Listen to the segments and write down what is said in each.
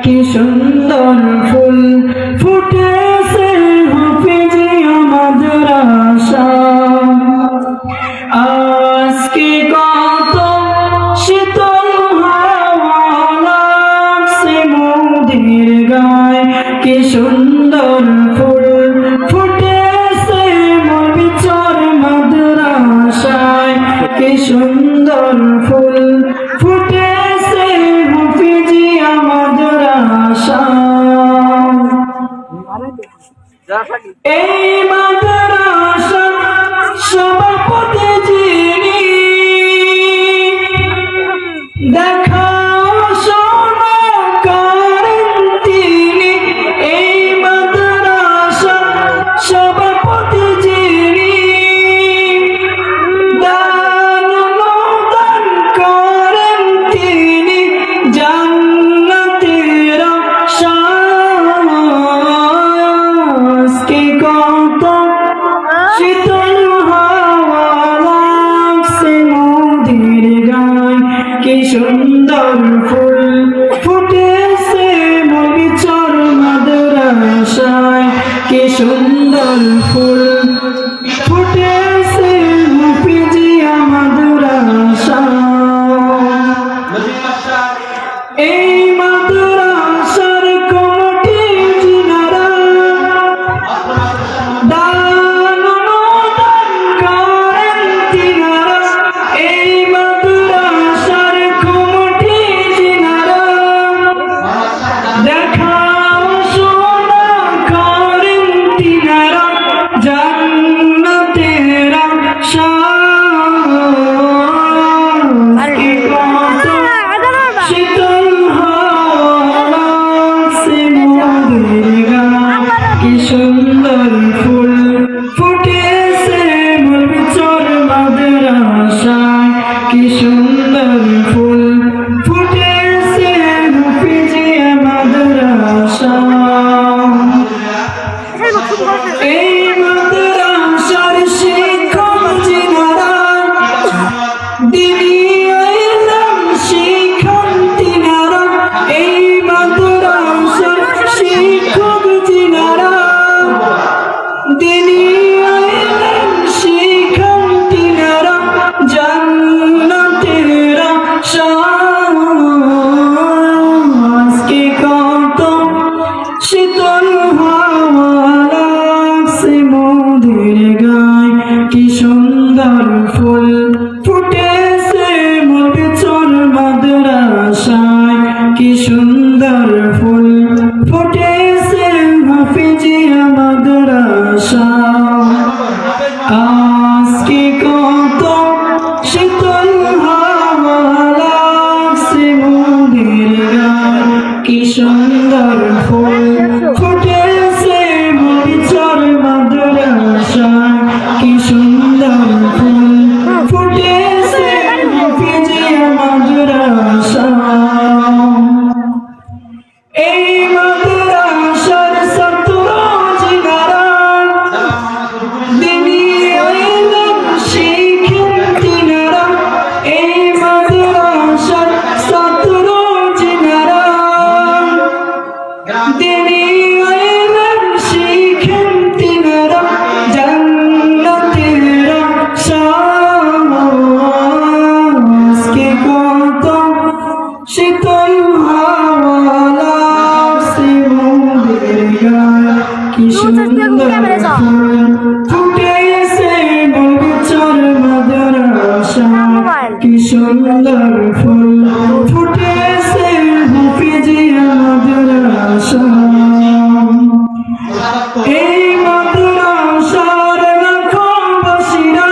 কি সুন্দর ফুল ফুটেছে হাফেজিয়া মাদ্রাসা। আজকে কত শীতল হাওয়া লাগছে মোদের গায়ে, কি সুন্দর ফুল ফুটেছে মৌলভীচর মাদ্রাসায়, কি সুন্দর ফুল ফুটেছে হাফেজিয়া মাদ্রাসায়। এই মাদ্রাসা সভাপতি যিনি, দেখা শোনা করেন তিনি। এই মাদ্রাসা সভাপতি যিনি, দান অনুদান করেন তিনি, জান্নাতের আশায়। কত শীতল হাওয়া লাগছে মোদের গায়ে, কি সুন্দর ফুল ফুটেছে মৌলভীচর মাদ্রাসায়, কি সুন্দর ফুল ফুটেছে হাফেজিয়া মাদ্রাসায়। এই মাদ্রাসার কমিটি যিনারা, দান অনুদান করেন তিনারা। এই মাদ্রাসার কমিটি যিনারা, দেখা শোনা করেন তিনারা, জান্নাতের আশায়। কত শীতল হাওয়া লাগছে মোদের গায়ে, কি সুন্দর ফুল ফুটেছে মৌলভীচর মাদ্রাসায়, কি সুন্দর ফুল ফুটেছে হাফেজিয়া মাদ্রাসায়। এই মাদ্রাসার শিক্ষক যিনারা, দ্বীনি ইলম শিখান তিনারা। এই মাদ্রাসার শিক্ষক যিনারা, দ্বীনি ইলম শিখান তিনারা, জান্নাতের আশায়। কত শীতল হাওয়া লাগছে মোদের গায়ে, কি সুন্দর ফুল ফুটেছে মৌলভীচর মাদ্রাসায়, কি সুন্দর ফুল ফুটেছে হাফেজিয়া মাদ্রাসায়। আজকে কত শীতল হাওয়া লাগছে মোদের গায়ে, কি সুন্দর ফুল ফুটেছে মৌলভীচর মাদ্রাসায়, কি সুন্দর ফুল ফুটেছে হাফেজিয়া মাদ্রাসায়। এই মাদ্রাসার ছাত্র যিনারা, দ্বীনি ইলম শিখেন তিনারা। এই মাদ্রাসার ছাত্র যিনারা, দ্বীনি ইলম শিখেন তিনারা, জান্নাতের আশায়। কত শীতল হাওয়া লাগছে মোদের গায়ে, কি সুন্দর ফুল ফুটেছে মৌলভীচর মাদ্রাসায়, কি সুন্দর ফুল ফুটেছে হাফেজিয়া মাদ্রাসায়। এই মাদ্রাসার লাখবাসীরা,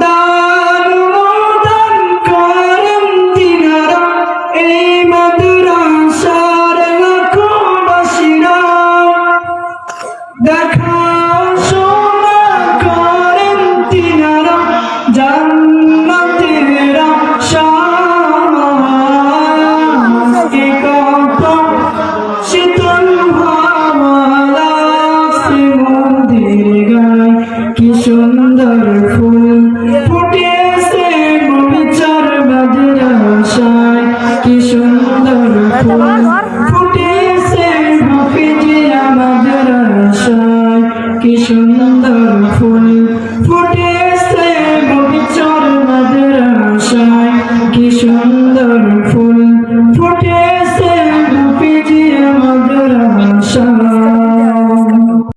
দান অনুদান করেন তিনারা। এই মাদ্রাসার লাখবাসীরা, দেখা শোনা করেন তিনারা, জান্নাতের আশায়। কত ফুটেছে হাফিজিয়া মাদ্রাসায়, কিশোর